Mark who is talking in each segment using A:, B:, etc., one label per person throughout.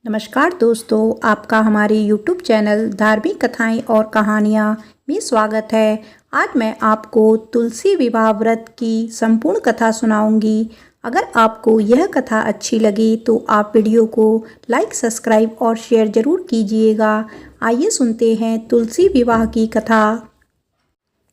A: नमस्कार दोस्तों, आपका हमारे YouTube चैनल धार्मिक कथाएं और कहानियां में स्वागत है। आज मैं आपको तुलसी विवाह व्रत की संपूर्ण कथा सुनाऊंगी। अगर आपको यह कथा अच्छी लगे तो आप वीडियो को लाइक, सब्सक्राइब और शेयर जरूर कीजिएगा। आइए सुनते हैं तुलसी विवाह की कथा।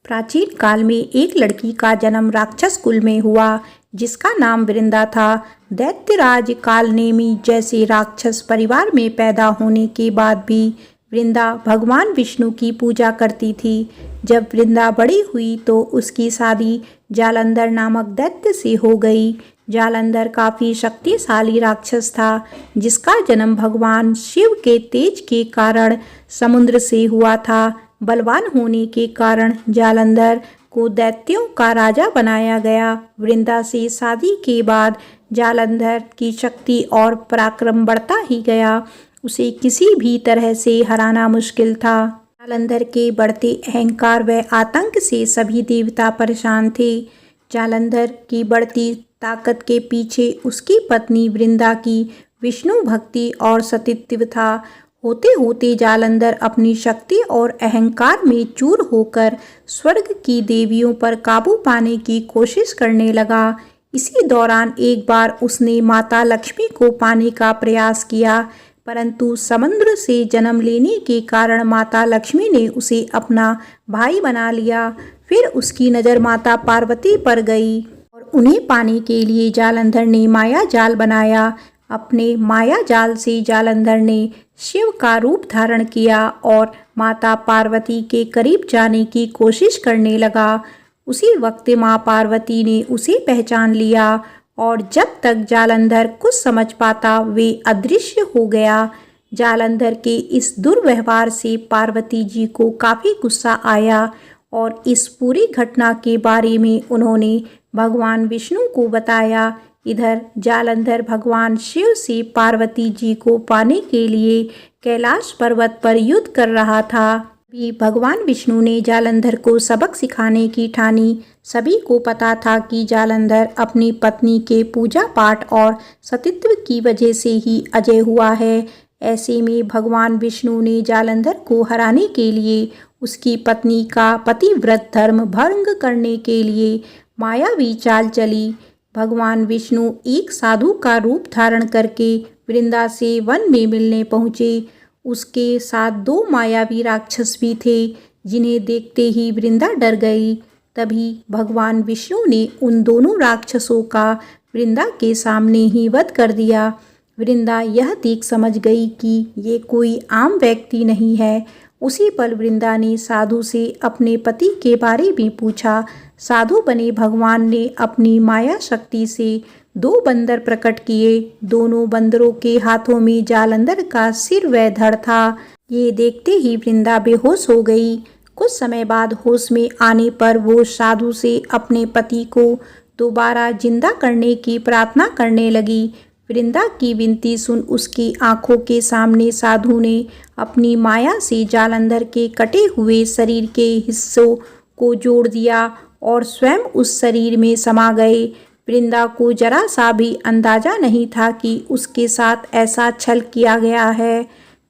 A: प्राचीन काल में एक लड़की का जन्म राक्षस कुल में हुआ, जिसका नाम वृंदा था। दैत्यराज कालनेमी जैसे राक्षस परिवार में पैदा होने के बाद भी वृंदा भगवान विष्णु की पूजा करती थी। जब वृंदा बड़ी हुई तो उसकी शादी जालंधर नामक दैत्य से हो गई। जालंधर काफी शक्तिशाली राक्षस था, जिसका जन्म भगवान शिव के तेज के कारण समुद्र से हुआ था। बलवान होने के कारण जालंधर को दैत्यों का राजा बनाया गया। वृंदा से शादी के बाद जालंधर की शक्ति और पराक्रम बढ़ता ही गया। उसे किसी भी तरह से हराना मुश्किल था। जालंधर के बढ़ते अहंकार व आतंक से सभी देवता परेशान थे। जालंधर की बढ़ती ताकत के पीछे उसकी पत्नी वृंदा की विष्णु भक्ति और सतीत्व था। होते होते जालंधर अपनी शक्ति और अहंकार में चूर होकर स्वर्ग की देवियों पर काबू पाने की कोशिश करने लगा। इसी दौरान एक बार उसने माता लक्ष्मी को पाने का प्रयास किया, परंतु समुद्र से जन्म लेने के कारण माता लक्ष्मी ने उसे अपना भाई बना लिया। फिर उसकी नज़र माता पार्वती पर गई और उन्हें पाने के लिए जालंधर ने माया जाल बनाया। अपने माया जाल से जालंधर ने शिव का रूप धारण किया और माता पार्वती के करीब जाने की कोशिश करने लगा। उसी वक्त माँ पार्वती ने उसे पहचान लिया और जब तक जालंधर कुछ समझ पाता वे अदृश्य हो गया। जालंधर के इस दुर्व्यवहार से पार्वती जी को काफ़ी गुस्सा आया और इस पूरी घटना के बारे में उन्होंने भगवान विष्णु को बताया। इधर जालंधर भगवान शिव से पार्वती जी को पाने के लिए कैलाश पर्वत पर युद्ध कर रहा था। भी भगवान विष्णु ने जालंधर को सबक सिखाने की ठानी। सभी को पता था कि जालंधर अपनी पत्नी के पूजा पाठ और सतीत्व की वजह से ही अजय हुआ है। ऐसे में भगवान विष्णु ने जालंधर को हराने के लिए उसकी पत्नी का पतिव्रत धर्म भंग करने के लिए मायावी चाल चली। भगवान विष्णु एक साधु का रूप धारण करके वृंदा से वन में मिलने पहुँचे। उसके साथ दो मायावी राक्षस भी थे, जिन्हें देखते ही वृंदा डर गई। तभी भगवान विष्णु ने उन दोनों राक्षसों का वृंदा के सामने ही वध कर दिया। वृंदा यह देख समझ गई कि ये कोई आम व्यक्ति नहीं है। उसी पल वृंदा ने साधु से अपने पति के बारे में पूछा। साधु बने भगवान ने अपनी माया शक्ति से दो बंदर प्रकट किए। दोनों बंदरों के हाथों में जालंधर का सिर व धड़ था। ये देखते ही वृंदा बेहोश हो गई। कुछ समय बाद होश में आने पर वो साधु से अपने पति को दोबारा जिंदा करने की प्रार्थना करने लगी। वृंदा की विनती सुन उसकी आंखों के सामने साधु ने अपनी माया से जालंधर के कटे हुए शरीर के हिस्सों को जोड़ दिया और स्वयं उस शरीर में समा गए। वृंदा को जरा सा भी अंदाजा नहीं था कि उसके साथ ऐसा छल किया गया है।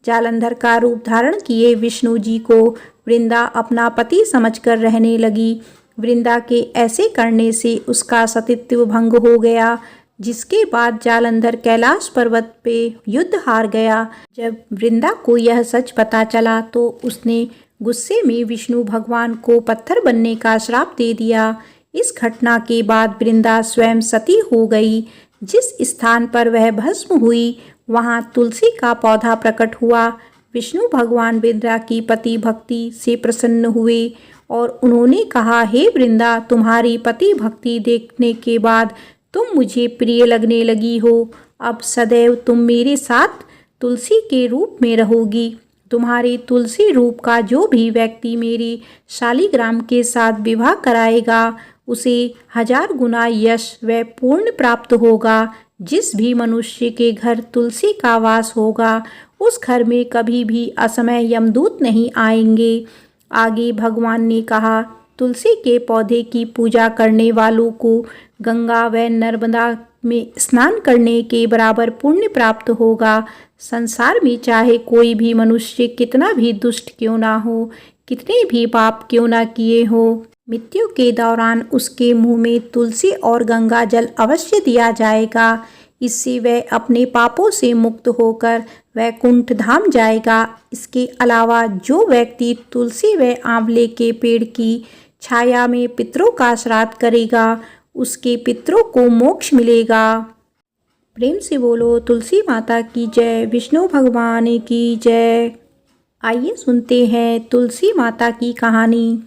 A: जालंधर का रूप धारण किए विष्णु जी को वृंदा अपना पति समझकर रहने लगी। वृंदा के ऐसे करने से उसका सतीत्व भंग हो गया, जिसके बाद जालंधर कैलाश पर्वत पे युद्ध हार गया। जब वृंदा को यह सच पता चला तो उसने गुस्से में विष्णु भगवान को पत्थर बनने का श्राप दे दिया। इस घटना के बाद वृंदा स्वयं सती हो गई। जिस स्थान पर वह भस्म हुई वहां तुलसी का पौधा प्रकट हुआ। विष्णु भगवान वृंदा की पति भक्ति से प्रसन्न हुए और उन्होंने कहा, हे वृंदा, तुम्हारी पति भक्ति देखने के बाद तुम मुझे प्रिय लगने लगी हो। अब सदैव तुम मेरे साथ तुलसी के रूप में रहोगी। तुम्हारे तुलसी रूप का जो भी व्यक्ति मेरी शालिग्राम के साथ विवाह कराएगा उसे 1000 गुना यश व पुण्य प्राप्त होगा। जिस भी मनुष्य के घर तुलसी का वास होगा उस घर में कभी भी असमय यमदूत नहीं आएंगे। आगे भगवान ने कहा, तुलसी के पौधे की पूजा करने वालों को गंगा व नर्मदा में स्नान करने के बराबर पुण्य प्राप्त होगा। संसार में चाहे कोई भी मनुष्य कितना भी दुष्ट क्यों ना हो, कितने भी पाप क्यों ना किए हो, मृत्यु के दौरान उसके मुंह में तुलसी और गंगा जल अवश्य दिया जाएगा। इससे वह अपने पापों से मुक्त होकर वैकुंठ धाम जाएगा। इसके अलावा जो व्यक्ति तुलसी व आंवले के पेड़ की छाया में पितरों का श्राद्ध करेगा, उसके पितरों को मोक्ष मिलेगा। प्रेम से बोलो तुलसी माता की जय, विष्णु भगवान की जय। आइए सुनते हैं तुलसी माता की कहानी।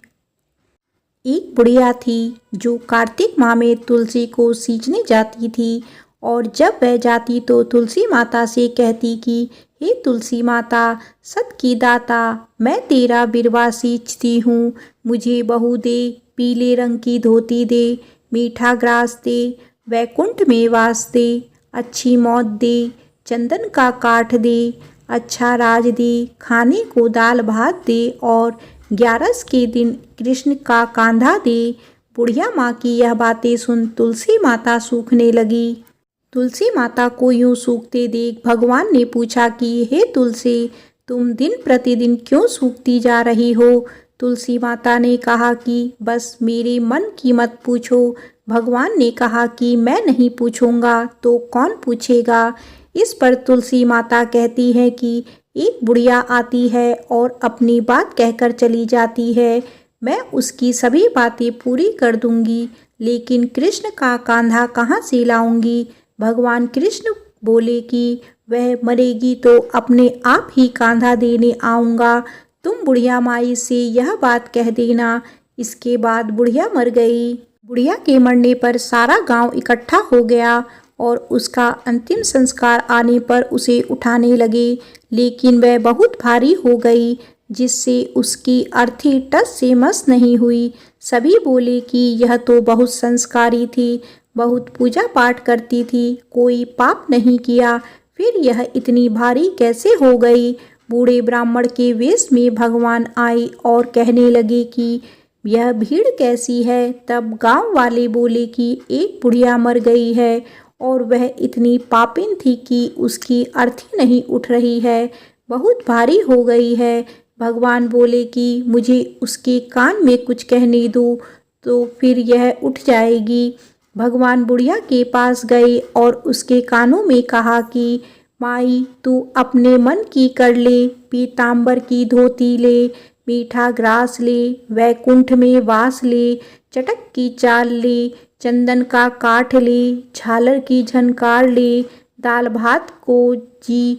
A: एक बुढ़िया थी जो कार्तिक माह में तुलसी को सींचने जाती थी, और जब वह जाती तो तुलसी माता से कहती कि हे तुलसी माता, सत की दाता, मैं तेरा बिरवा सींचती हूँ, मुझे बहू दे, पीले रंग की धोती दे, मीठा ग्रास दे, वैकुंठ में वास दे, अच्छी मौत दे, चंदन का काठ दे, अच्छा राज दे, खाने को दाल भात दे, और 11 के दिन कृष्ण का कांधा दे। बुढ़िया माँ की यह बातें सुन तुलसी माता सूखने लगी। तुलसी माता को यूं सूखते देख भगवान ने पूछा कि हे तुलसी, तुम दिन प्रतिदिन क्यों सूखती जा रही हो? तुलसी माता ने कहा कि बस मेरे मन की मत पूछो। भगवान ने कहा कि मैं नहीं पूछूंगा तो कौन पूछेगा? इस पर तुलसी माता कहती है कि एक बुढ़िया आती है और अपनी बात कहकर चली जाती है, मैं उसकी सभी बातें पूरी कर दूंगी, लेकिन कृष्ण का कांधा कहाँ से लाऊंगी? भगवान कृष्ण बोले कि वह मरेगी तो अपने आप ही कांधा देने आऊँगा, तुम बुढ़िया माई से यह बात कह देना। इसके बाद बुढ़िया मर गई। बुढ़िया के मरने पर सारा गांव इकट्ठा हो गया और उसका अंतिम संस्कार आने पर उसे उठाने लगे, लेकिन वह बहुत भारी हो गई, जिससे उसकी अर्थी टस से मस नहीं हुई। सभी बोले कि यह तो बहुत संस्कारी थी, बहुत पूजा पाठ करती थी, कोई पाप नहीं किया, फिर यह इतनी भारी कैसे हो गई? बूढ़े ब्राह्मण के वेश में भगवान आए और कहने लगे कि यह भीड़ कैसी है? तब गांव वाले बोले कि एक बुढ़िया मर गई है और वह इतनी पापिन थी कि उसकी अर्थी नहीं उठ रही है, बहुत भारी हो गई है। भगवान बोले कि मुझे उसके कान में कुछ कहने दो तो फिर यह उठ जाएगी। भगवान बुढ़िया के पास गए और उसके कानों में कहा कि माई, तू अपने मन की कर ले, पीतांबर की धोती ले, मीठा ग्रास ले, वैकुंठ में वास ले, चटक की चाल ले, चंदन का काठ ले, झालर की झनकार ले, दाल भात को जी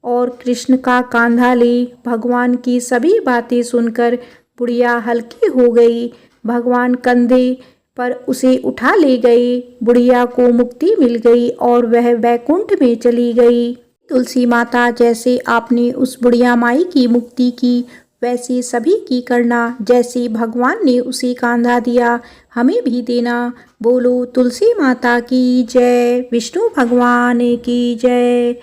A: और कृष्ण का कांधा ले। भगवान की सभी बातें सुनकर बुढ़िया हल्की हो गई। भगवान कंधे पर उसे उठा ले गए। बुढ़िया को मुक्ति मिल गई और वह वैकुंठ में चली गई। तुलसी माता, जैसे आपने उस बुढ़िया माई की मुक्ति की, वैसे सभी की करना। जैसे भगवान ने उसे कांधा दिया, हमें भी देना। बोलो तुलसी माता की जय, विष्णु भगवान की जय।